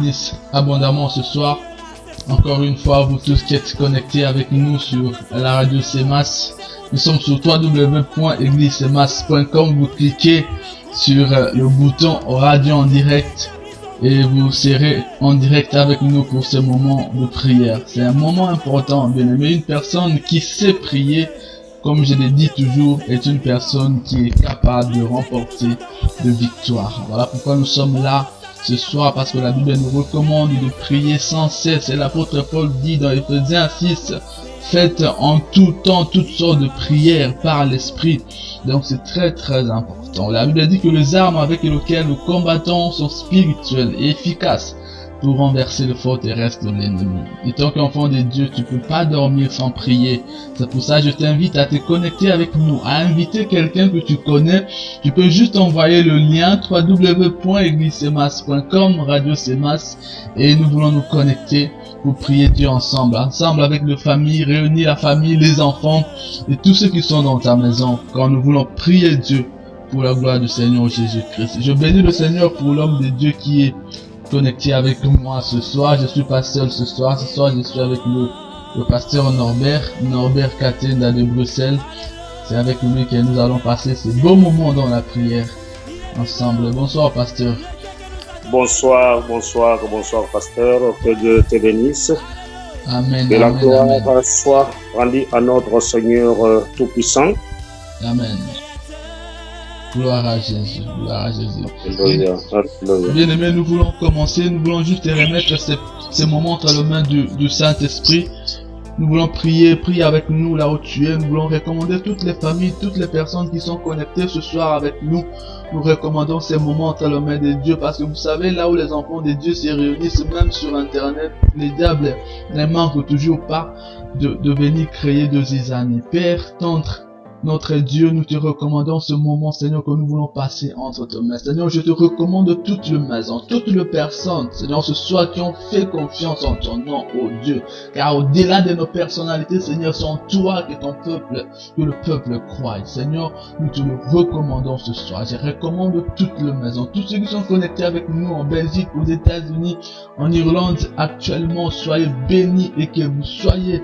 bénisse abondamment ce soir. Encore une fois, vous tous qui êtes connectés avec nous sur la radio CEMAS. Nous sommes sur www.eglisemas.com. Vous cliquez sur le bouton radio en direct et vous serez en direct avec nous pour ce moment de prière. C'est un moment important, bien aimé. Une personne qui sait prier, comme je l'ai dit toujours, est une personne qui est capable de remporter de victoire. Voilà pourquoi nous sommes là ce soir, parce que la Bible nous recommande de prier sans cesse. Et l'apôtre Paul dit dans Éphésiens 6, faites en tout temps toutes sortes de prières par l'Esprit. Donc c'est très important. La Bible dit que les armes avec lesquelles nous combattons sont spirituelles et efficaces pour renverser le fort terrestre de l'ennemi. Et tant qu'enfant de Dieu, tu peux pas dormir sans prier. C'est pour ça que je t'invite à te connecter avec nous, à inviter quelqu'un que tu connais. Tu peux juste envoyer le lien www.eglisemas.com, radio CEMAS, et nous voulons nous connecter pour prier Dieu ensemble avec les familles, réunir la famille, les enfants et tous ceux qui sont dans ta maison, quand nous voulons prier Dieu pour la gloire du Seigneur Jésus-Christ. Je bénis le Seigneur pour l'homme de Dieu qui est connecté avec moi ce soir. Je suis pas seul ce soir. Ce soir, je suis avec le pasteur Norbert Katenda de Bruxelles. C'est avec lui que nous allons passer ces beaux moments dans la prière ensemble. Bonsoir, pasteur. Bonsoir, pasteur. Que Dieu te bénisse. Amen. Que la gloire soit rendue à notre Seigneur Tout-Puissant. Amen. Gloire à Jésus, gloire à Jésus. Bien aimé, nous voulons commencer, nous voulons juste remettre ces moments entre les mains du Saint-Esprit. Nous voulons prier avec nous là où tu es. Nous voulons recommander toutes les familles, toutes les personnes qui sont connectées ce soir avec nous. Nous recommandons ces moments entre les mains de Dieu, parce que vous savez, là où les enfants de Dieu se réunissent, même sur Internet, les diables ne manquent toujours pas de venir créer de zizanie. Père tendre, notre Dieu, nous te recommandons ce moment, Seigneur, que nous voulons passer entre tes mains. Seigneur, je te recommande toutes les maisons, toutes les personnes, Seigneur, ce soir qui ont fait confiance en ton nom, ô Dieu. Car au-delà de nos personnalités, Seigneur, c'est en toi que ton peuple, que le peuple croit. Seigneur, nous te le recommandons ce soir. Je recommande toutes les maisons, tous ceux qui sont connectés avec nous en Belgique, aux États-Unis, en Irlande, actuellement, soyez bénis et que vous soyez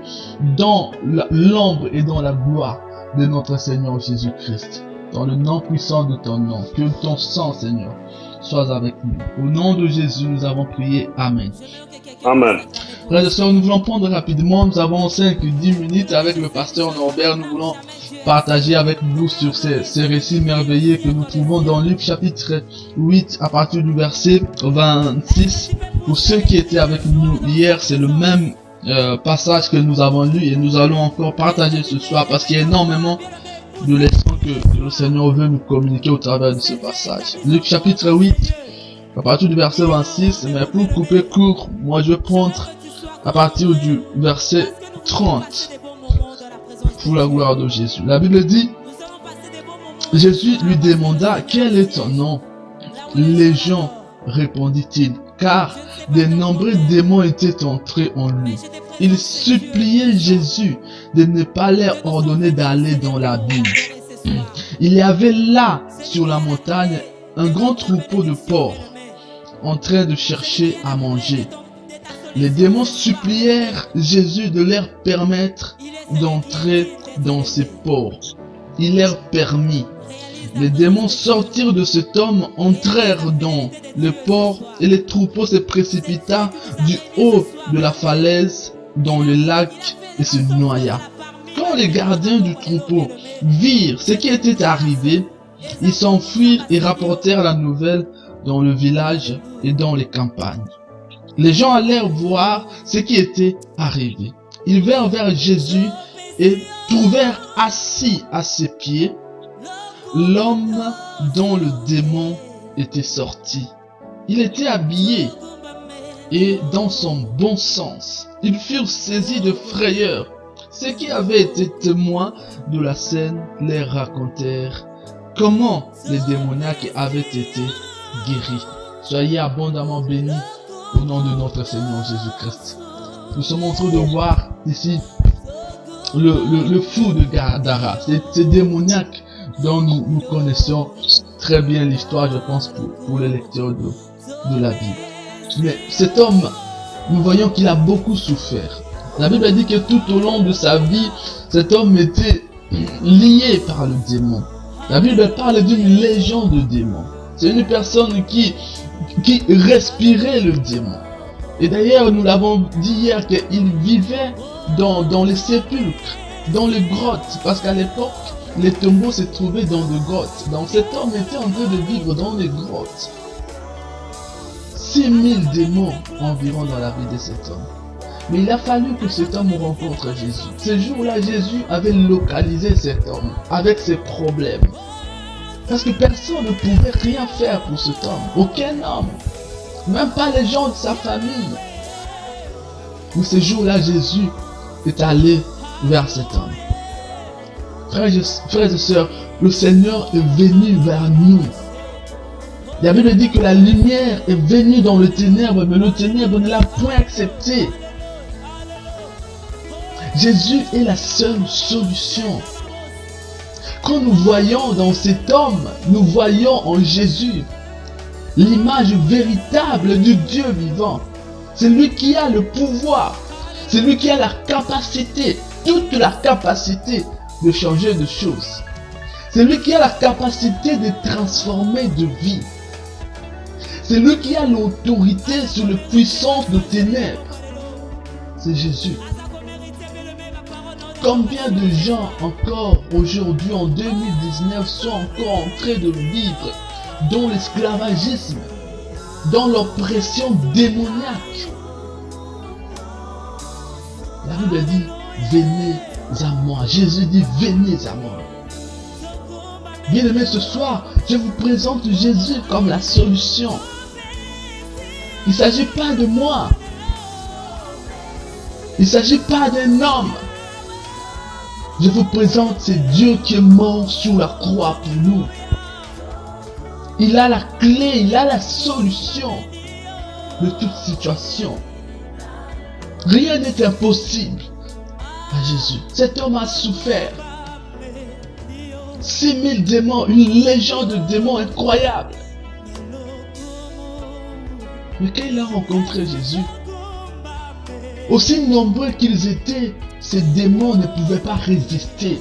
dans l'ombre et dans la gloire de notre Seigneur Jésus-Christ. Dans le nom puissant de ton nom, que ton sang, Seigneur, soit avec nous. Au nom de Jésus, nous avons prié. Amen. Amen. Frères et sœurs, nous voulons prendre rapidement, nous avons 5-10 minutes avec le pasteur Norbert. Nous voulons partager avec vous sur ces récits merveilleux que nous trouvons dans Luc chapitre 8 à partir du verset 26. Pour ceux qui étaient avec nous hier, c'est le même passage que nous avons lu et nous allons encore partager ce soir, parce qu'il y a énormément de leçons que le Seigneur veut nous communiquer au travers de ce passage. Luc chapitre 8 à partir du verset 26, mais pour couper court, moi je vais prendre à partir du verset 30 pour la gloire de Jésus. La Bible dit, Jésus lui demanda, quel est ton nom? Légion, répondit-il, car de nombreux démons étaient entrés en lui. Il suppliait Jésus de ne pas leur ordonner d'aller dans l'abîme. Il y avait là, sur la montagne, un grand troupeau de porcs en train de chercher à manger. Les démons supplièrent Jésus de leur permettre d'entrer dans ces porcs. Il leur permit. Les démons sortirent de cet homme, entrèrent dans le port, et le troupeau se précipita du haut de la falaise dans le lac et se noya. Quand les gardiens du troupeau virent ce qui était arrivé, ils s'enfuirent et rapportèrent la nouvelle dans le village et dans les campagnes. Les gens allèrent voir ce qui était arrivé. Ils vinrent vers Jésus et trouvèrent assis à ses pieds l'homme dont le démon était sorti. Il était habillé et dans son bon sens. Ils furent saisis de frayeur. Ceux qui avaient été témoins de la scène leur racontèrent comment les démoniaques avaient été guéris. Soyez abondamment bénis au nom de notre Seigneur Jésus-Christ. Nous sommes en train de voir ici le fou de Gadara, ces démoniaques dont nous connaissons très bien l'histoire, je pense, pour les lecteurs de la Bible. Mais cet homme, nous voyons qu'il a beaucoup souffert. La Bible dit que tout au long de sa vie, cet homme était lié par le démon. La Bible parle d'une légion de démons. C'est une personne qui respirait le démon. Et d'ailleurs, nous l'avons dit hier qu'il vivait dans les sépulcres, dans les grottes, parce qu'à l'époque, les tombeaux se trouvaient dans des grottes. Donc cet homme était en train de vivre dans les grottes. 6000 démons environ dans la vie de cet homme. Mais il a fallu que cet homme rencontre Jésus. Ce jour-là, Jésus avait localisé cet homme avec ses problèmes. Parce que personne ne pouvait rien faire pour cet homme. Aucun homme. Même pas les gens de sa famille. Mais ce jour-là, Jésus est allé vers cet homme. Frères et sœurs, le Seigneur est venu vers nous. La Bible dit que la lumière est venue dans le ténèbre, mais le ténèbre ne l'a point accepté. Jésus est la seule solution. Quand nous voyons dans cet homme, nous voyons en Jésus l'image véritable du Dieu vivant. C'est lui qui a le pouvoir. C'est lui qui a la capacité, toute la capacité de changer de choses. C'est lui qui a la capacité de transformer de vie. C'est lui qui a l'autorité sur les puissances de ténèbres. C'est Jésus. Combien de gens encore aujourd'hui en 2019 sont encore en train de vivre dans l'esclavagisme, dans l'oppression démoniaque? La Bible dit, venez à moi. Jésus dit, venez à moi. Bien-aimés, ce soir, je vous présente Jésus comme la solution. Il ne s'agit pas de moi. Il ne s'agit pas d'un homme. Je vous présente, c'est Dieu qui est mort sur la croix pour nous. Il a la clé, il a la solution de toute situation. Rien n'est impossible à Jésus. Cet homme a souffert. 6000 démons, une légion de démons incroyable. Mais quand il a rencontré Jésus, aussi nombreux qu'ils étaient, ces démons ne pouvaient pas résister.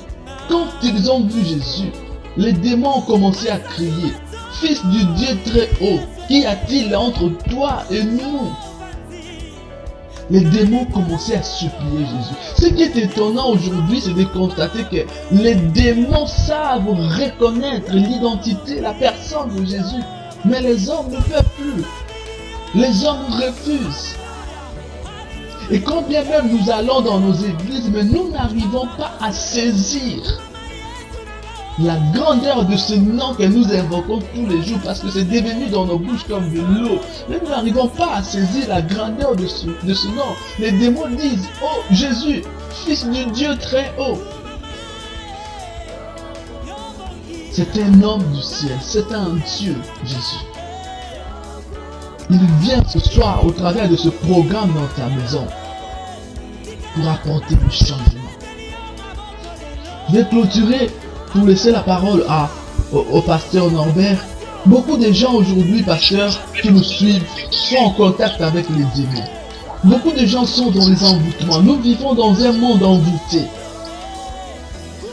Quand ils ont vu Jésus, les démons ont commencé à crier, « Fils du Dieu très haut, qu'y a-t-il entre toi et nous ?» Les démons commençaient à supplier Jésus. Ce qui est étonnant aujourd'hui, c'est de constater que les démons savent reconnaître l'identité, la personne de Jésus. Mais les hommes ne peuvent plus. Les hommes refusent. Et quand bien même nous allons dans nos églises, mais nous n'arrivons pas à saisir la grandeur de ce nom que nous invoquons tous les jours, parce que c'est devenu dans nos bouches comme de l'eau. Mais nous n'arrivons pas à saisir la grandeur de ce nom. Les démons disent, « Oh Jésus, Fils du Dieu très haut. » C'est un homme du ciel, c'est un Dieu, Jésus. Il vient ce soir au travers de ce programme dans ta maison pour apporter le changement. Je vais clôturer pour laisser la parole au pasteur Norbert. Beaucoup de gens aujourd'hui, pasteur, qui nous suivent, sont en contact avec les démons. Beaucoup de gens sont dans les envoûtements. Nous vivons dans un monde envoûté.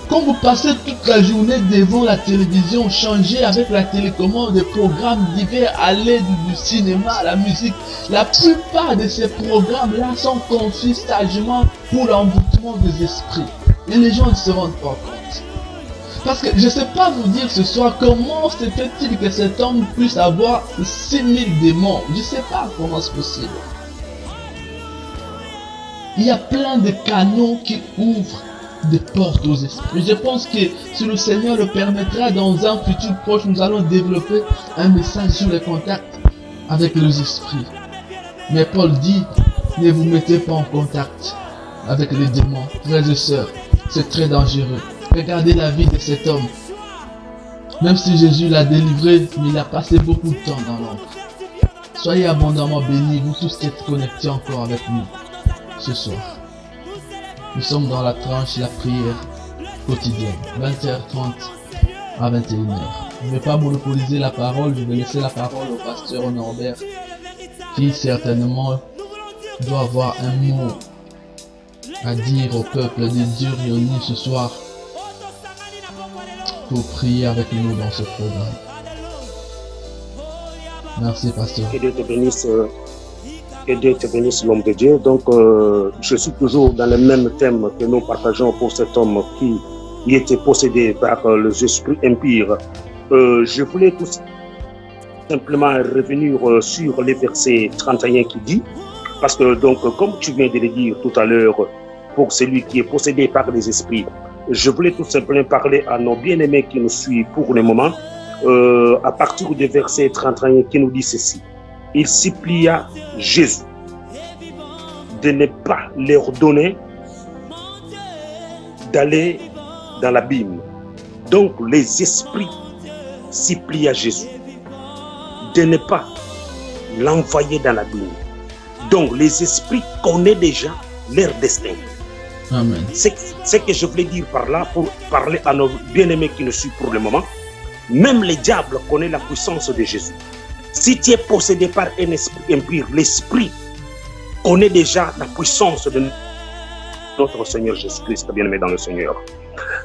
Quand vous passez toute la journée devant la télévision, changez avec la télécommande des programmes divers à l'aide du cinéma, la musique. La plupart de ces programmes-là sont conçus sagement pour l'envoûtement des esprits. Et les gens ne se rendent pas compte. Parce que je ne sais pas vous dire ce soir comment se fait-il que cet homme puisse avoir 6000 démons. Je ne sais pas comment c'est possible. Il y a plein de canaux qui ouvrent des portes aux esprits. Je pense que si le Seigneur le permettra, dans un futur proche, nous allons développer un message sur les contacts avec les esprits. Mais Paul dit, ne vous mettez pas en contact avec les démons. Frères et sœurs, c'est très dangereux. Regardez la vie de cet homme. Même si Jésus l'a délivré, il a passé beaucoup de temps dans l'ombre. Soyez abondamment bénis, vous tous qui êtes connectés encore avec nous ce soir. Nous sommes dans la tranche, la prière quotidienne, 20h30 à 21h. Je ne vais pas monopoliser la parole, je vais laisser la parole au pasteur Norbert qui certainement doit avoir un mot à dire au peuple de Dieu réuni ce soir pour prier avec nous dans ce programme. Merci, pasteur. Que Dieu te bénisse. Que Dieu te bénisse, l'homme de Dieu. Donc, je suis toujours dans le même thème que nous partageons pour cet homme qui était possédé par les esprits impurs. Je voulais tout simplement revenir sur les versets 31 qui dit, parce que donc, comme tu viens de le dire tout à l'heure, pour celui qui est possédé par les esprits, je voulais tout simplement parler à nos bien-aimés qui nous suivent pour le moment, à partir du verset 31 qui nous dit ceci. Il supplia Jésus de ne pas leur donner d'aller dans l'abîme. Donc les esprits supplient Jésus de ne pas l'envoyer dans l'abîme. Donc les esprits connaissent déjà leur destin. Amen. Ce que je voulais dire par là, pour parler à nos bien-aimés qui nous suivent pour le moment, même les diables connaissent la puissance de Jésus. Si tu es possédé par un esprit impur, l'esprit connaît déjà la puissance de notre Seigneur Jésus-Christ, bien-aimé dans le Seigneur.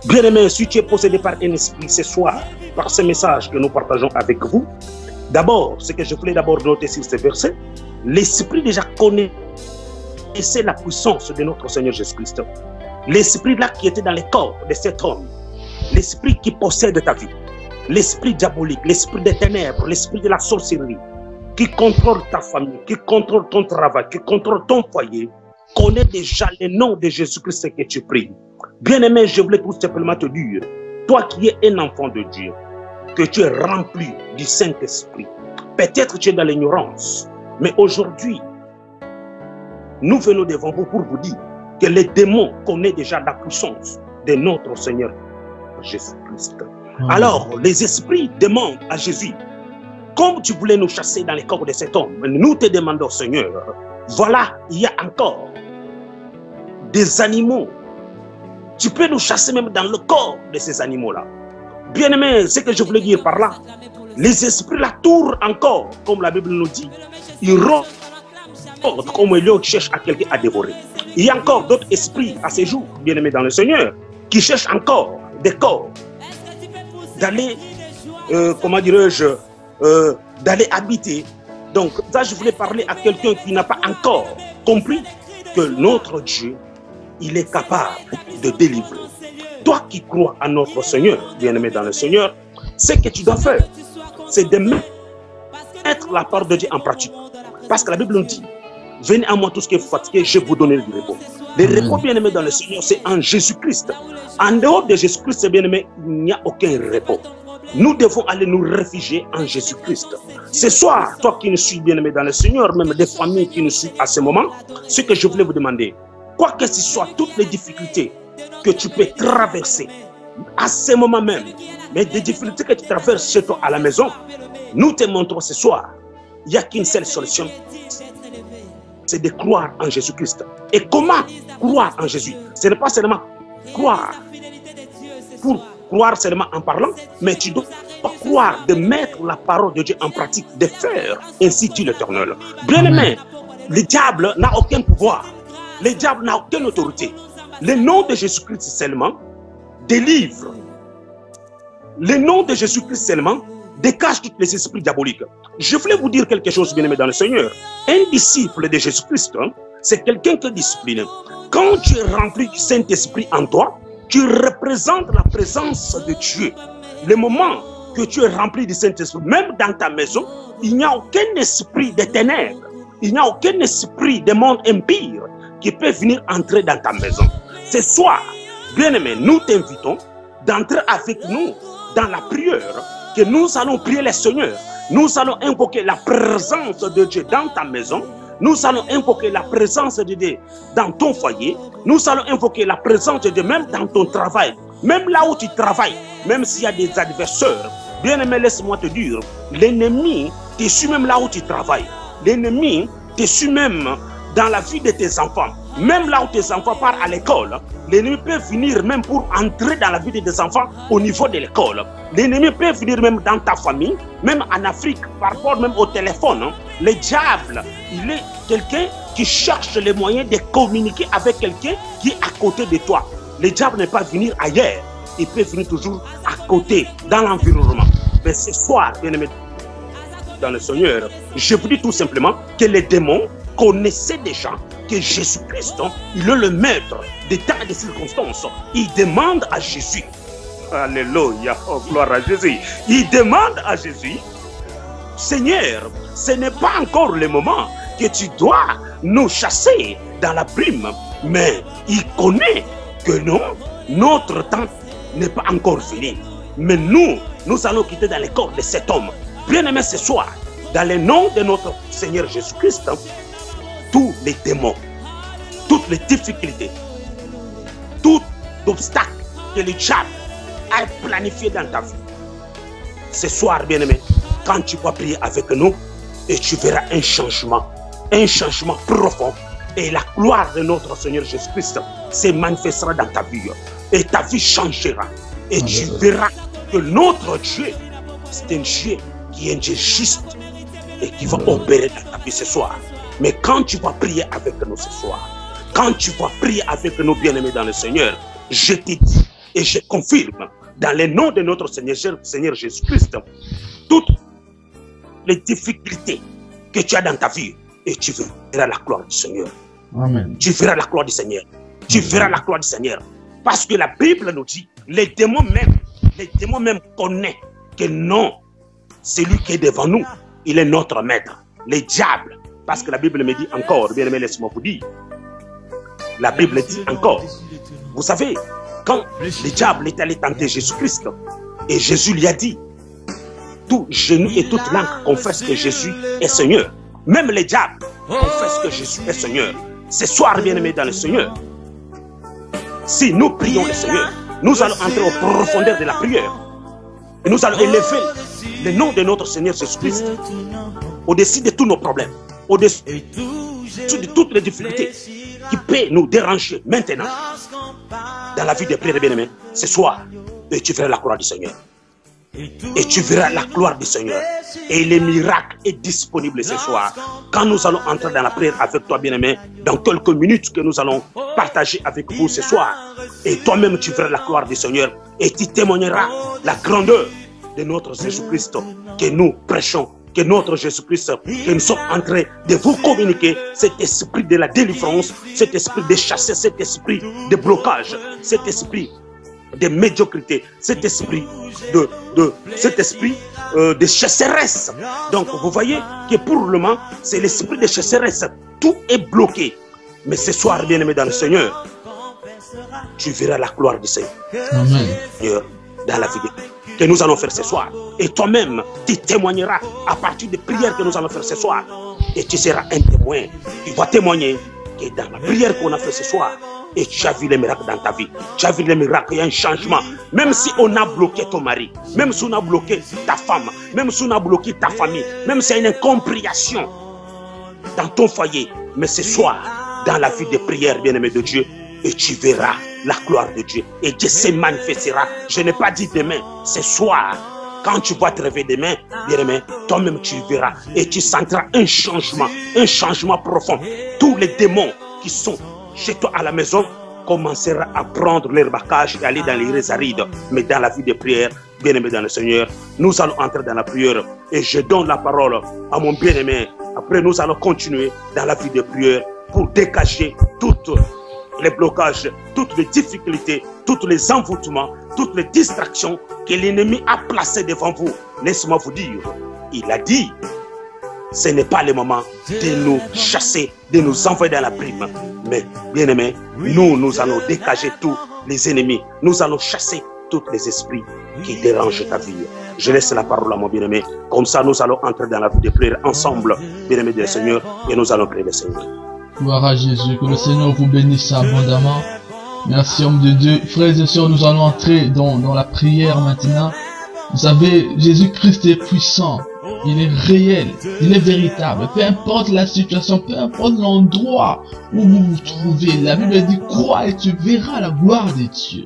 Bien-aimé, si tu es possédé par un esprit ce soir, par ce message que nous partageons avec vous, d'abord, ce que je voulais d'abord noter sur ce verset, l'esprit déjà connaissait la puissance de notre Seigneur Jésus-Christ. L'esprit là qui était dans le corps de cet homme, l'esprit qui possède ta vie, l'esprit diabolique, l'esprit des ténèbres, l'esprit de la sorcellerie, qui contrôle ta famille, qui contrôle ton travail, qui contrôle ton foyer, connaît déjà le nom de Jésus-Christ que tu pries. Bien-aimé, je voulais tout simplement te dire, toi qui es un enfant de Dieu, que tu es rempli du Saint-Esprit. Peut-être tu es dans l'ignorance, mais aujourd'hui, nous venons devant vous pour vous dire que les démons connaissent déjà la puissance de notre Seigneur Jésus-Christ. Alors, les esprits demandent à Jésus, comme tu voulais nous chasser dans les corps de cet homme, nous te demandons, Seigneur, voilà, il y a encore des animaux. Tu peux nous chasser même dans le corps de ces animaux-là. Bien-aimé, ce que je voulais dire par là, les esprits la tournent encore, comme la Bible nous dit. Ils rôdent comme un lion qui cherche à quelqu'un à dévorer. Il y a encore d'autres esprits à ces jours, bien-aimés dans le Seigneur, qui cherchent encore des corps d'aller, comment dirais-je, d'aller habiter. Donc, ça, je voulais parler à quelqu'un qui n'a pas encore compris que notre Dieu, il est capable de délivrer. Toi qui crois à notre Seigneur, bien-aimé dans le Seigneur, ce que tu dois faire, c'est de mettre la parole de Dieu en pratique. Parce que la Bible nous dit, venez à moi tous qui êtes fatigués, je vous donnerai du repos. Le repos, bien-aimé dans le Seigneur, c'est en Jésus-Christ. En dehors de Jésus-Christ, bien-aimé, il n'y a aucun repos. Nous devons aller nous réfugier en Jésus-Christ. Ce soir, toi qui nous suis, bien-aimé dans le Seigneur, même des familles qui nous suivent à ce moment, ce que je voulais vous demander, quoi que ce soit, toutes les difficultés que tu peux traverser à ce moment même, mais des difficultés que tu traverses chez toi à la maison, nous te montrons ce soir, il n'y a qu'une seule solution, c'est de croire en Jésus-Christ. Et comment croire en Jésus? Ce n'est pas seulement croire pour croire seulement en parlant, mais tu dois croire, de mettre la parole de Dieu en pratique, de faire, ainsi dit l'Éternel. Bien aimé, le diable n'a aucun pouvoir, le diable n'a aucune autorité. Le nom de Jésus-Christ seulement délivre. Le nom de Jésus-Christ seulement décache tous les esprits diaboliques. Je voulais vous dire quelque chose, bien aimé dans le Seigneur. Un disciple de Jésus-Christ, c'est quelqu'un qui est discipliné. Quand tu es rempli du Saint-Esprit en toi, tu représentes la présence de Dieu. Le moment que tu es rempli du Saint-Esprit, même dans ta maison, il n'y a aucun esprit de ténèbres, il n'y a aucun esprit de monde impur qui peut venir entrer dans ta maison. Ce soir, bien-aimé, nous t'invitons d'entrer avec nous dans la prière, que nous allons prier le Seigneur. Nous allons invoquer la présence de Dieu dans ta maison. Nous allons invoquer la présence de Dieu dans ton foyer. Nous allons invoquer la présence de Dieu même dans ton travail. Même là où tu travailles, même s'il y a des adversaires. Bien-aimé, laisse-moi te dire, l'ennemi te suit même là où tu travailles. L'ennemi te suit même dans la vie de tes enfants. Même là où tes enfants partent à l'école, l'ennemi peut venir même pour entrer dans la vie de tes enfants au niveau de l'école. L'ennemi peut venir même dans ta famille, même en Afrique, par rapport même au téléphone. Le diable, il est quelqu'un qui cherche les moyens de communiquer avec quelqu'un qui est à côté de toi. Le diable n'est pas venir ailleurs. Il peut venir toujours à côté, dans l'environnement. Mais ce soir, bien aimé dans le Seigneur, je vous dis tout simplement que les démons connaissaient déjà que Jésus-Christ, il est le maître des temps et des circonstances. Il demande à Jésus, alléluia, oh, gloire à Jésus, il demande à Jésus, Seigneur, ce n'est pas encore le moment que tu dois nous chasser dans la brume, mais il connaît que non, notre temps n'est pas encore fini. Mais nous allons quitter dans le corps de cet homme. Bien-aimé, ce soir, dans le nom de notre Seigneur Jésus-Christ, tous les démons, toutes les difficultés, tout obstacle que le diable a planifié dans ta vie. Ce soir, bien-aimé, quand tu vas prier avec nous, et tu verras un changement profond. Et la gloire de notre Seigneur Jésus-Christ se manifestera dans ta vie. Et ta vie changera. Et tu verras que notre Dieu, c'est un Dieu qui est un Dieu juste et qui va opérer dans ta vie ce soir. Mais quand tu vas prier avec nous ce soir, quand tu vas prier avec nous, bien-aimés dans le Seigneur, je te dis et je confirme, dans le nom de notre Seigneur Jésus-Christ, toutes les difficultés que tu as dans ta vie, et tu verras la gloire du Seigneur. Amen. Tu verras la gloire du Seigneur. Tu verras la gloire du Seigneur. Parce que la Bible nous dit, les démons même connaissent que non, celui qui est devant nous, il est notre maître. Les diables, parce que la Bible me dit encore, bien aimé, laisse-moi vous dire, la Bible dit encore, vous savez, quand le diable est allé tenter Jésus-Christ, et Jésus lui a dit, tout genou et toute langue confesse que Jésus est Seigneur. Même les diables confessent que Jésus est Seigneur. Ce soir, bien aimé dans le Seigneur, si nous prions le Seigneur, nous allons entrer aux profondeurs de la prière. Et nous allons élever le nom de notre Seigneur Jésus-Christ au-dessus de tous nos problèmes, au-dessus de toutes les difficultés qui peuvent nous déranger maintenant dans la vie des prières, bien aimés. Ce soir, et tu verras la gloire du Seigneur. Et tu verras la gloire du Seigneur. Et les miracles sont disponibles ce soir. Quand nous allons entrer dans la prière avec toi, bien-aimé, dans quelques minutes que nous allons partager avec vous ce soir. Et toi-même, tu verras la gloire du Seigneur. Et tu témoigneras la grandeur de notre Jésus-Christ que nous prêchons. Que notre Jésus-Christ, que nous sommes en train de vous communiquer, cet esprit de la délivrance, cet esprit de chasser, cet esprit de blocage, cet esprit de médiocrité, cet esprit de chasseresse. Donc vous voyez que pour le moment, c'est l'esprit de chasseresse. Tout est bloqué. Mais ce soir, bien-aimé dans le Seigneur, tu verras la gloire du Seigneur. Amen. Dans la vie que nous allons faire ce soir. Et toi-même, tu témoigneras à partir des prières que nous allons faire ce soir. Et tu seras un témoin. Tu vas témoigner que dans la prière qu'on a fait ce soir, et tu as vu les miracles dans ta vie. Tu as vu les miracles, il y a un changement. Même si on a bloqué ton mari, même si on a bloqué ta femme, même si on a bloqué ta famille, même s'il y a une incompréhension dans ton foyer, mais ce soir, dans la vie de prière, bien-aimé de Dieu, et tu verras la gloire de Dieu. Et Dieu se manifestera. Je n'ai pas dit demain, ce soir. Quand tu vas te réveiller demain, bien-aimé, toi-même tu verras. Et tu sentiras un changement profond. Tous les démons qui sont chez toi à la maison commenceront à prendre leur bagage et aller dans les lieux arides. Mais dans la vie de prière, bien-aimé dans le Seigneur, nous allons entrer dans la prière. Et je donne la parole à mon bien-aimé. Après, nous allons continuer dans la vie de prière pour dégager toutes les blocages, toutes les difficultés, tous les envoûtements, toutes les distractions que l'ennemi a placées devant vous. Laisse-moi vous dire, il a dit, ce n'est pas le moment de nous chasser, de nous envoyer dans la prime. Mais, bien-aimés, nous allons dégager tous les ennemis. Nous allons chasser tous les esprits qui dérangent ta vie. Je laisse la parole à mon bien-aimé. Comme ça, nous allons entrer dans la vie de prière ensemble, bien-aimés du Seigneur, et nous allons prier le Seigneur. Gloire à Jésus, que le Seigneur vous bénisse abondamment. Merci, homme de Dieu. Frères et sœurs, nous allons entrer dans la prière maintenant. Vous savez, Jésus-Christ est puissant. Il est réel. Il est véritable. Peu importe la situation, peu importe l'endroit où vous vous trouvez. La Bible dit, crois et tu verras la gloire de Dieu.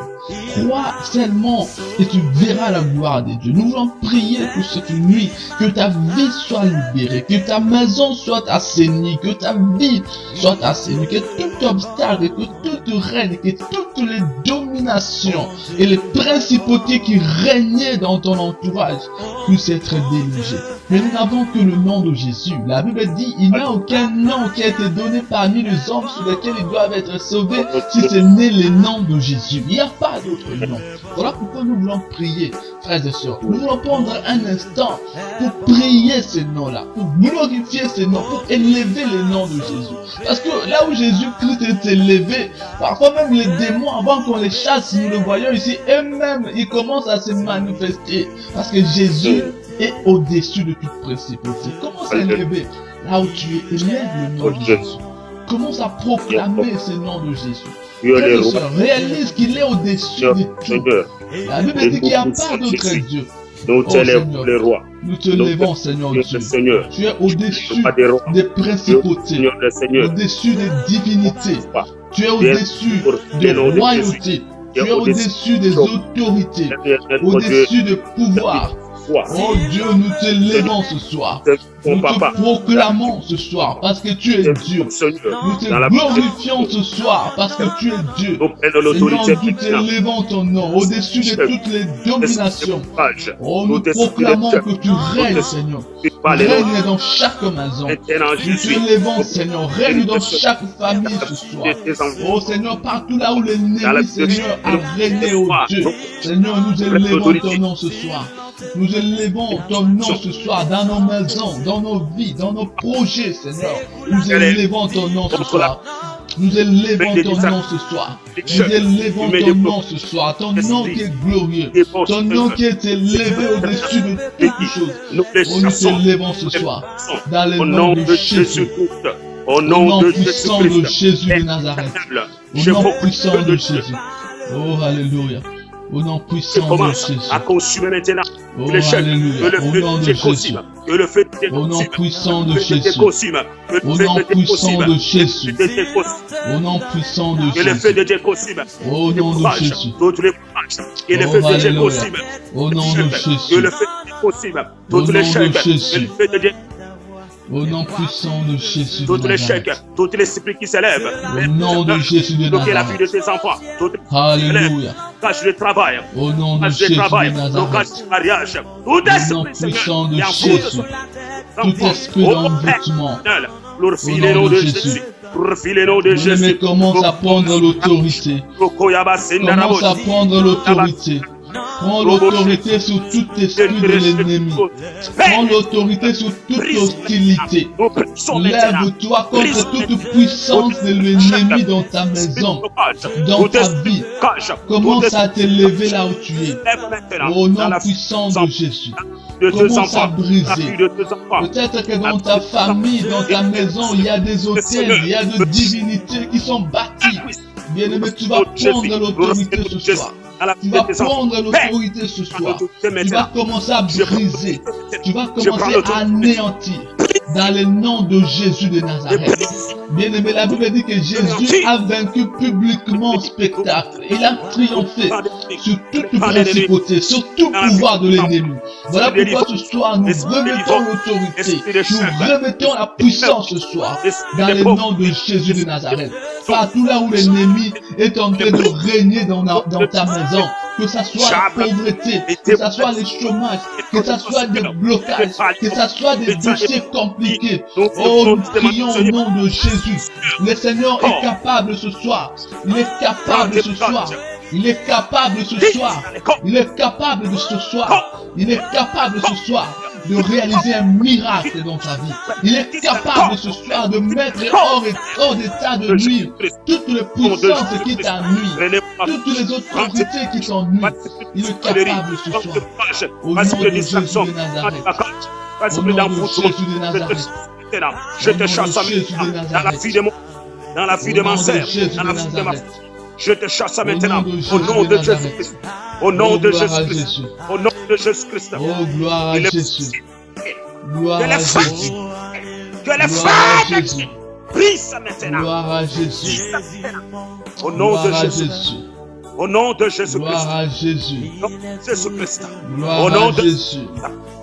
Crois seulement et tu verras la gloire de Dieu. Nous voulons prier pour cette nuit, que ta vie soit libérée, que ta maison soit assainie, que ta vie soit assainie, que tout obstacle, que toute règne, que toutes les dominations et les principautés qui régnaient dans ton entourage puissent être délivrées. Mais nous n'avons que le nom de Jésus. La Bible dit, il n'y a aucun nom qui a été donné parmi les hommes sur lesquels ils doivent être sauvés si ce n'est le nom de Jésus. Il n'y a pas d'autre nom. Voilà pourquoi nous voulons prier, frères et sœurs. Nous voulons prendre un instant pour prier ce nom-là, pour glorifier ce nom, pour élever le nom de Jésus. Parce que là où Jésus-Christ est élevé, parfois même les démons, avant qu'on les chasse, nous le voyons ici, eux-mêmes, ils commencent à se manifester. Parce que Jésus est au-dessus de toute principauté. Commence à élever là où tu es, élève le nom de Jésus. Commence à proclamer ce nom de Jésus. Réalise qu'il est au-dessus de tout. La Bible dit qu'il n'y a pas d'autre Dieu. Nous t'élèvons les rois. Nous te levons, Seigneur Dieu. Tu es au-dessus des principautés, au-dessus des divinités. Tu es au-dessus des royautés. Tu es au-dessus des autorités, au-dessus des pouvoirs. Oh Dieu, nous te levons ce soir. Nous te proclamons ce soir parce que tu es Dieu. Nous te glorifions ce soir parce que tu es Dieu. Seigneur, nous te levons ton nom au-dessus de toutes les dominations. Oh, nous proclamons que tu règnes, Seigneur. Règne dans chaque maison. Nous te levons, Seigneur. Règne dans chaque famille ce soir. Oh Seigneur, partout là où l'ennemi, Seigneur, a régné, oh Dieu. Seigneur, nous élevons ton nom ce soir. Nous élevons ton nom ce soir dans nos maisons, dans nos vies, dans nos projets, Seigneur. Nous élevons ton nom ce soir. Nous élevons ton nom ce soir. Nous élevons ton nom ce soir. Ton nom qui est glorieux. Ton nom qui est élevé au-dessus de toutes choses. Oh, nous t'élevons ce soir. Dans le nom de Jésus. Au nom puissant de Jésus de Nazareth. Au nom puissant de Jésus. Oh, alléluia. Au nom puissant de Jésus. À consumer maintenant. Oh, alléluia. Au nom de Jésus. Au nom puissant de Jésus. Au nom puissant de Jésus. Au nom puissant de Jésus. Au nom de Jésus. Oh, alléluia. Au nom de Jésus. Au nom de Jésus. Au nom puissant de Jésus. Tout l'échec, tout l'esprit qui s'élève. Au nom de Jésus de Nazareth. La vie de tes enfants. Alléluia. Cache le travail. Au nom de Jésus de Nazareth. Mariage. Tout au nom puissant de Jésus. Tout esprit d'envoûtement. Au nom de Jésus. Mais commence à prendre l'autorité. Commence à prendre l'autorité. Prends l'autorité sur tout esprit de l'ennemi. Prends l'autorité sur toute hostilité. Lève-toi contre toute puissance de l'ennemi dans ta maison, dans ta vie. Commence à t'élever là où tu es. Au nom puissant de Jésus. Commence à briser. Peut-être que dans ta famille, dans ta maison, il y a des hôtels, il y a des divinités qui sont bâties. Bien-aimé, tu vas prendre l'autorité ce soir. Tu vas prendre l'autorité ce soir. Tu vas commencer à briser. Tu vas commencer à anéantir. Dans le nom de Jésus de Nazareth. Bien-aimé, la Bible dit que Jésus a vaincu publiquement spectacle. Il a triomphé sur toute principauté, sur tout pouvoir de l'ennemi. Voilà pourquoi ce soir, nous remettons l'autorité. Nous remettons la puissance ce soir. Dans le nom de Jésus de Nazareth. Partout là où l'ennemi est en train de régner dans ta maison. Que ça soit la pauvreté, que ça soit le chômage, que ça soit des blocages, que ça soit des dossiers compliqués. Oh, nous prions au nom de Jésus. Le Seigneur est capable ce soir. Il est capable ce soir. Il est capable ce soir. Il est capable de ce soir. Il est capable ce soir de réaliser un miracle dans ta vie. Il est capable ce soir de mettre hors d'état de nuire toutes les puissances qui t'ennuient, toutes les autorités qui t'ennuient. Il est capable ce soir. Au nom de Jésus de Nazareth. Au nom de Jésus de Nazareth. Je te chasse dans la vie de mon, dans la vie de ma sœur, dans la vie de ma fille. Je te chasse maintenant au nom de Jésus-Christ. Au nom de Jésus-Christ. Au nom de Jésus-Christ. Oh, gloire à Jésus. Gloire à Jésus. Que les femmes brise maintenant. Gloire à Jésus. Au nom de Jésus. Au nom de Jésus-Christ. Gloire à Jésus. Au nom de Jésus-Christ. Gloire Au nom à de Jésus.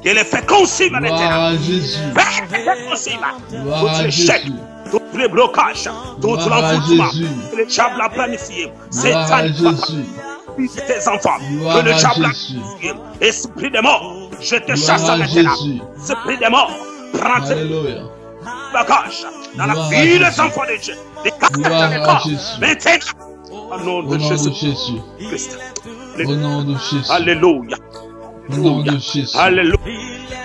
qu'il est fait consume Gloire maintenant. à Jésus. Fait consume. Gloire Tous à les chèques, Jésus. tous les blocages, tout Gloire à l'envoûtement Jésus. que le diable a planifié. C'est Gloire à Jésus. tes enfants. Gloire Que le à diable a Jésus. planifié. Esprit de mort, je te Gloire chasse à maintenant. Jésus. Esprit de mort, prends tes Alléluia. bagages dans la Gloire à vie des Jésus. enfants de Dieu. Des cartes Gloire dans les à corps. Jésus. Maintenant, au nom Au de nom de Jésus Jésus. Christ. Au nom de Jésus. Alléluia. Au nom de Jésus. Alléluia.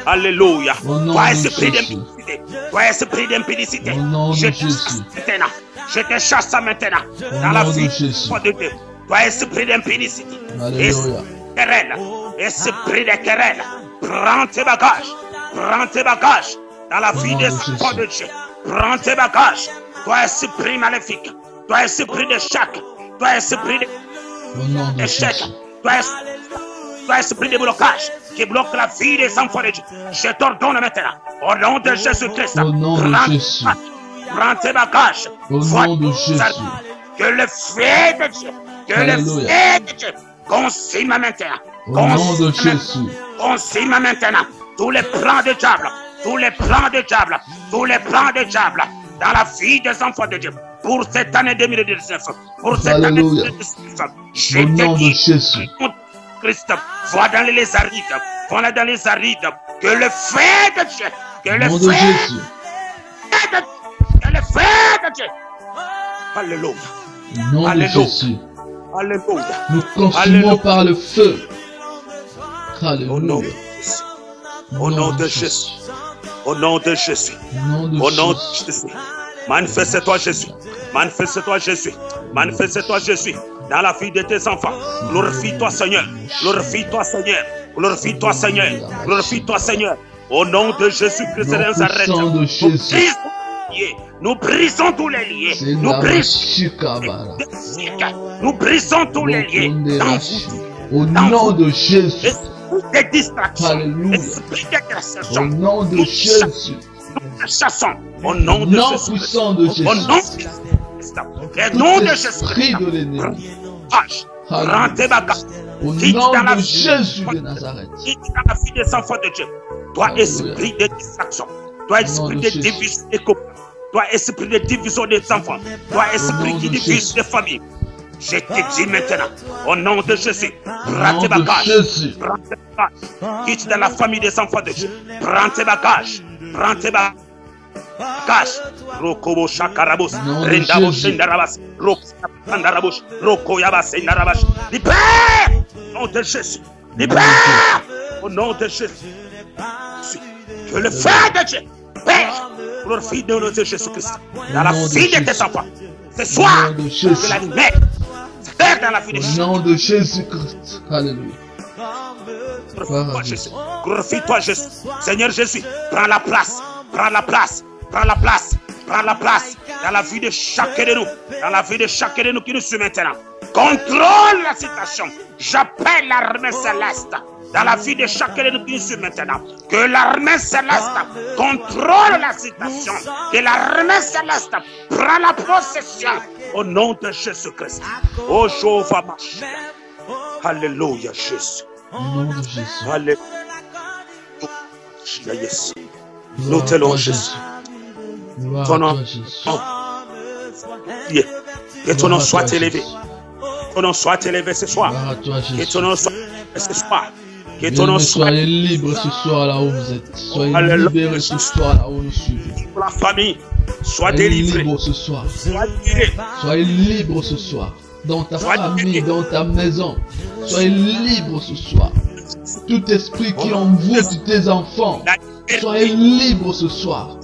Alléluia. Au nom Toi, de esprit Jésus. d'impudicité. Toi, esprit d'impudicité. Au nom de Je te Jésus. chasse maintenant. Je te chasse maintenant. Au Dans la nom de vie Jésus. de Dieu. Toi, esprit d'impudicité. Alléluia. Querelle. Esprit de querelle. Prends tes bagages. Prends tes bagages. Dans la vie nom des de enfants Jésus. de Dieu. Prends tes bagages. Toi, esprit maléfique. Toi, esprit de chaque. Toi, esprit de Au nom de échec. Jésus. Toi, esprit de blocage qui bloque la vie des enfants de Dieu. Je t'ordonne maintenant, au nom de Jésus-Christ, Au nom de Jésus. prends tes bagages. Au nom de Jésus. Que le feu de Dieu, que le Alléluia. feu de Dieu consume maintenant. Au nom de Consume Jésus. Consume maintenant tous les plans de diable, tous les plans de diable, tous les plans de diable dans la vie des enfants de Dieu. Pour cette année 2019, pour cette année Alléluia. 2019, je Au te nom de dis, Jésus. Christ, va dans les arides, va dans les arides, que le feu de Dieu, que Au le nom feu de Jésus. que le feu de Dieu. Alléluia. Au nom de Alléluia. Jésus. Alléluia. Nous consumons Alléluia. par le feu. Au nom de Alléluia. Jésus. Au nom de Jésus. Au nom de Jésus. Au nom de Au nom de Jésus. Jésus. Manifeste-toi Jésus. Manifeste-toi Jésus. Manifeste-toi Jésus. Dans la vie de tes enfants. Glorifie-toi Seigneur. Glorifie-toi Seigneur. Glorifie-toi Seigneur. Glorifie-toi Seigneur. Au nom de Jésus-Christ de Dans le Nazareth. sang de Jésus. Nous brisons tous les liens. C'est Nous la brisons. Chikabala. Nous brisons tous les liens. Dans Au nom de Jésus. des distractions. Alléluia. Esprit de Au distraction. nom de Nous Jésus. Nous chassons. Au Au nom de nom Jésus. puissant de Au nom de Jésus. Jésus. Au nom de Jésus. Esprit de l'ennemi. Prends tes bagages. Au Quitte nom dans la de vie. Jésus de Nazareth. Quitte dans la vie des enfants de Dieu. Toi, Alléluia. esprit de distraction. Toi, esprit de de Jésus. division des couples. Toi, esprit de division des enfants. Toi, esprit nom qui de divise Jésus. des familles. Je te dis maintenant, au nom de Jésus, Au prends nom tes de bagages. Jésus. Prends tes bagages. Quitte dans la famille des enfants de Dieu. Prends tes bagages. Prends tes bagages. Rokobo shakarabos, Nom de rendabo Jésus. shendarabas, rokoyandarabos, rokoyabas sendarabas. Libère! Au nom de Jésus. Libère! Au nom de Jésus. Que le feu de Dieu père, glorifie le nom de Jésus-Christ dans la Au nom de vie de tes Jésus. enfants. Ce soir, Au nom de Jésus. que la lumière s'éclaire dans la vie de Au Jésus. nom de Jésus-Christ. Alléluia. Glorifie-toi Jésus. Glorifie-toi Jésus. Seigneur Jésus, prends la place. Prends la place. Prends la place. Prends la place dans la vie de chacun de nous. Dans la vie de chacun de nous qui nous suit maintenant. Contrôle la situation. J'appelle l'armée céleste. Dans la vie de chacun de nous qui nous suit maintenant. Que l'armée céleste contrôle la situation. Que l'armée céleste prend la possession. Au nom de Jésus-Christ. Oh Jéhovah Mashiach. Alléluia Jésus. Au nom de Jésus. Alléluia. Yes. Nous Gloire te à louons toi, Jésus. Gloire Ton à nom. toi, Jésus. Yeah. Que ton nom Gloire à soit toi, élevé. Jésus. Ton nom soit élevé ce soir. Gloire à toi, Que Jésus. ton nom soit élevé ce soir. Que ton Bien-aimés, nom soit soyez libres ce soir là où vous êtes. Soyez Alléluia. libérés ce soir là où nous suivez. pour la famille. Sois Soyez délivré. libres ce soir. Sois guéri. Soyez libres ce soir. Dans ta Sois famille, libéré. dans ta maison. Soyez libres ce soir. Tout esprit qui envoûte tes enfants. La Soyez liberté. libres ce soir.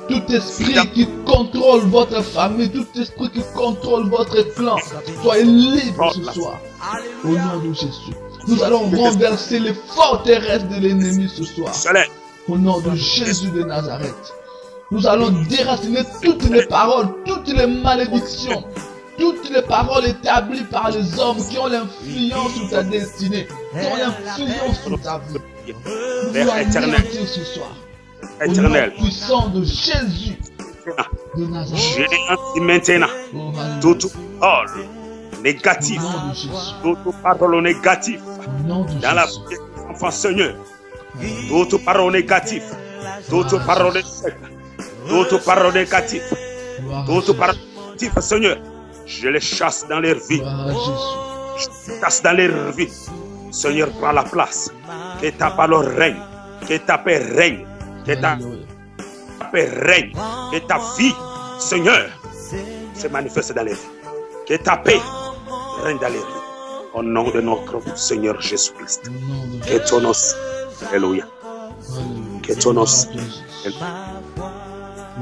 Tout esprit qui contrôle votre famille, tout esprit qui contrôle votre clan, soyez libres ce soir. Au nom de Jésus. Nous allons renverser les forteresses de l'ennemi ce soir. Soleil. Au nom de Jésus de Nazareth. Nous allons déraciner toutes les paroles, toutes les malédictions, toutes les paroles établies par les hommes qui ont l'influence sur ta destinée, qui ont l'influence sur ta vie. Nous Père allons éternel. anéantir ce soir. Au nom Éternel. puissant de Jésus de Nazareth. Je dénonce maintenant Oh, toute parole négatifs, Au nom de Jésus. d'autres paroles négatives Au nom de dans la Jésus. vie des enfants, Seigneur. D'autres paroles négatives, d'autres paroles négatives, d'autres paroles négatives, Gloire à d'autres Jésus. paroles négatives, Seigneur. Je les chasse dans leur vie. Gloire à Jésus. Je les chasse dans leur vie. Seigneur, prends la place. Que ta parole règne. Que ta paix règne. Que ta Alléluia. paix règne. Que ta vie, Seigneur, se manifeste dans les vies. Que ta paix règne dans les vies. Au nom de notre Seigneur Jésus-Christ. Au nom de Que Jésus. ton nom. Alléluia. Alléluia. Que ton nom. Gloire à toi, Jésus.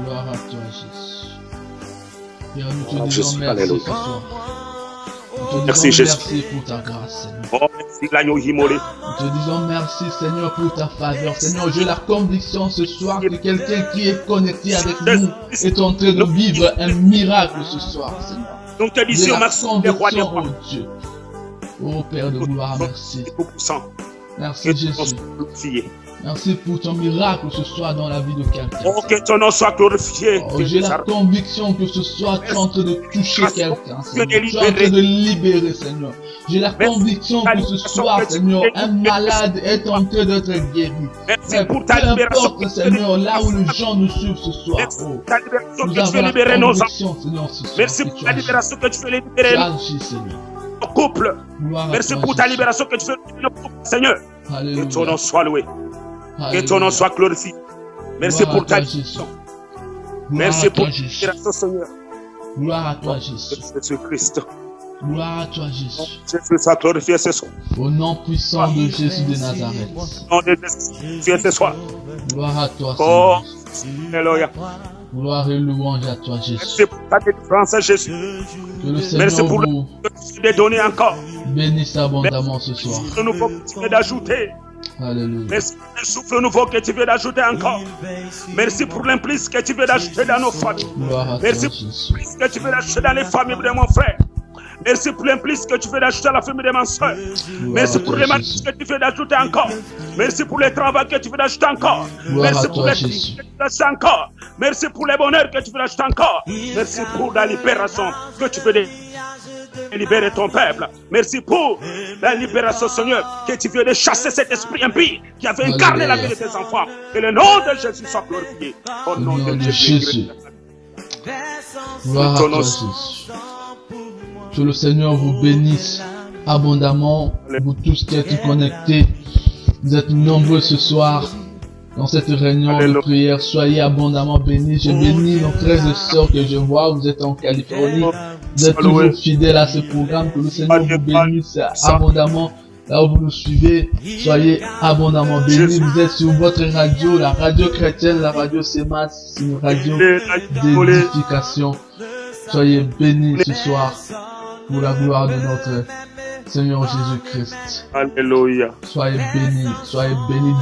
Gloire à toi, Jésus. Père, nous te Gloire à disons Jésus. merci Alléluia. ce soir. Nous te Merci, disons Jésus. merci pour ta grâce, Seigneur. Oh, merci l'agneau immolé. Nous te disons merci, Seigneur, pour ta faveur. Seigneur, j'ai la conviction ce soir que quelqu'un qui est connecté avec nous est en train de vivre un miracle ce soir, Seigneur. Donc te J'ai disions la merci des rois des conviction, rois. oh Dieu. Oh Père de gloire, merci. Tout-puissant. Merci Que ton nom Jésus. soit glorifié. Merci pour ton miracle ce soir dans la vie de quelqu'un. Oh, que ton nom soit glorifié. Oh, j'ai la conviction que ce soir tu es en train de toucher quelqu'un, Seigneur. Tu es en train de libérer, Seigneur. J'ai la conviction que ce soir, Seigneur, un malade est en train d'être guéri. Merci Mais pour peu ta libération. importe, Seigneur, là où les gens nous suivent ce soir, Merci oh, pour ta libération nous que tu avons fais la libérer nos enfants. conviction, Seigneur, ce soir. Merci que pour tu ta agis. libération que tu fais Tu libérer agis, Seigneur. nos couples. Gloire à Merci toi, pour ta Jésus. libération que tu fais libérer nos couples, Seigneur. Que ton Alléluia. nom soit loué. Que ton nom Alléluia. soit glorifié. Merci Gloire à pour ta toi, Jésus. libération. Gloire Merci à pour toi, ta Jésus. libération, Seigneur. Gloire à toi, Jésus. Jésus-Christ. Gloire à toi, Jésus. Jésus soit glorifié ce soir. Au nom puissant de Jésus de Nazareth. Au nom de Jésus ce soir. Gloire à toi, Oh, Seigneur. Alléluia. Gloire et louange à toi, Jésus. Merci pour ta délivrance, Jésus. Que le Merci Seigneur pour vous le de donner encore. bénisse abondamment ce soir. Le nouveau que tu viens d'ajouter. Alléluia. Merci pour le souffle nouveau que tu viens d'ajouter encore. Merci pour l'implice que tu viens d'ajouter dans nos familles. Gloire à toi, Merci pour Jésus. l'implice que tu viens d'ajouter dans les familles de mon frère. Merci pour l'implice que tu viens d'ajouter à la famille de ma soeur. Gloire Merci à pour toi, les matchs Jésus. que tu viens d'ajouter encore. Merci pour le travail que tu viens d'ajouter encore. Gloire à Merci pour toi, les Jésus. filles que tu viens d'ajouter encore. Merci pour les bonheurs que tu viens d'ajouter encore. Merci pour la libération que tu veux libérer ton peuple. Merci pour la libération, Seigneur, que tu viens de chasser cet esprit impie qui avait incarné la vie de tes enfants. Que le nom de Jésus soit glorifié. Au Au nom nom de de Jésus. Jésus. Gloire à toi, Jésus. Que le Seigneur vous bénisse abondamment, vous tous qui êtes connectés. Vous êtes nombreux ce soir dans cette réunion de Alléluia. prière. Soyez abondamment bénis. Je bénis nos frères et sœurs que je vois. Vous êtes en Californie. Vous êtes toujours fidèles à ce programme. Que le Seigneur vous bénisse abondamment. Là où vous nous suivez, soyez abondamment bénis. Vous êtes sur votre radio, la radio chrétienne, la radio Semas, c'est une radio d'édification. Soyez bénis ce soir pour la gloire de notre Seigneur Jésus-Christ. Alléluia. Soyez bénis,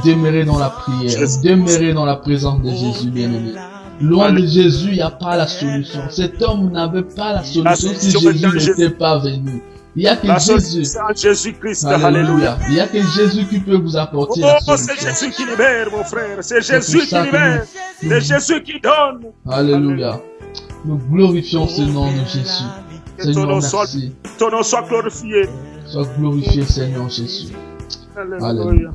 demeurez dans la prière, demeurez dans la présence de Jésus, bien-aimé. Loin de Jésus, il n'y a pas la solution. Cet homme n'avait pas la solution si Jésus n'était pas venu. Il n'y a que Jésus. Jésus-Christ. Alléluia. Il n'y a que Jésus qui peut vous apporter la Oh, c'est solution. Jésus qui libère, mon frère. C'est C'est pour Jésus qui ça que libère. nous- C'est Jésus qui donne. Alléluia. Nous glorifions ce nom de Jésus. Que ton Seigneur, nom soit, merci. ton nom soit glorifié. Sois glorifié, Seigneur Jésus. Alléluia.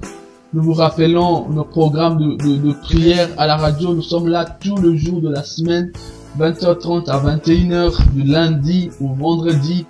Nous vous rappelons nos programmes de prière à la radio. Nous sommes là tous les jours de la semaine, 20h30 à 21h, du lundi au vendredi.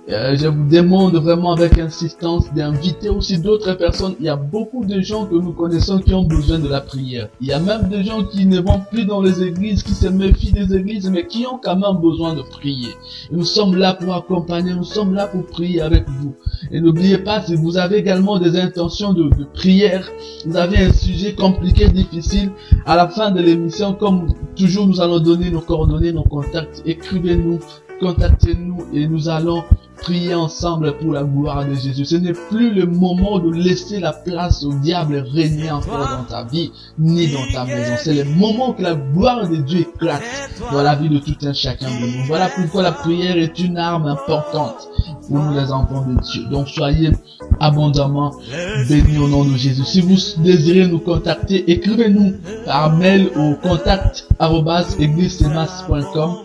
Je vous demande vraiment avec insistance d'inviter aussi d'autres personnes. Il y a beaucoup de gens que nous connaissons qui ont besoin de la prière. Il y a même des gens qui ne vont plus dans les églises, qui se méfient des églises, mais qui ont quand même besoin de prier. Et nous sommes là pour accompagner, nous sommes là pour prier avec vous. Et n'oubliez pas, si vous avez également des intentions de prière, vous avez un sujet compliqué, difficile, à la fin de l'émission, comme toujours, nous allons donner nos coordonnées, nos contacts. Écrivez-nous, contactez-nous et nous allons prier ensemble pour la gloire de Jésus. Ce n'est plus le moment de laisser la place au diable régner encore dans ta vie, ni dans ta maison. C'est le moment que la gloire de Dieu éclate dans la vie de tout un chacun de nous. Voilà pourquoi la prière est une arme importante pour nous les enfants de Dieu. Donc soyez abondamment bénis au nom de Jésus. Si vous désirez nous contacter, écrivez-nous par mail au contact@églisesemas.com,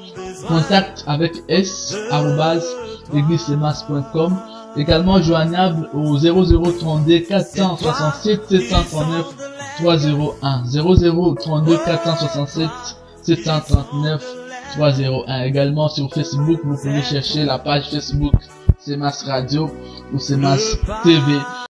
contact avec s églisesemas.com. Également joignable au 0032 467 739 301. 0032 467 739 301. Également sur Facebook, vous pouvez chercher la page Facebook Semas Radio ou Semas TV.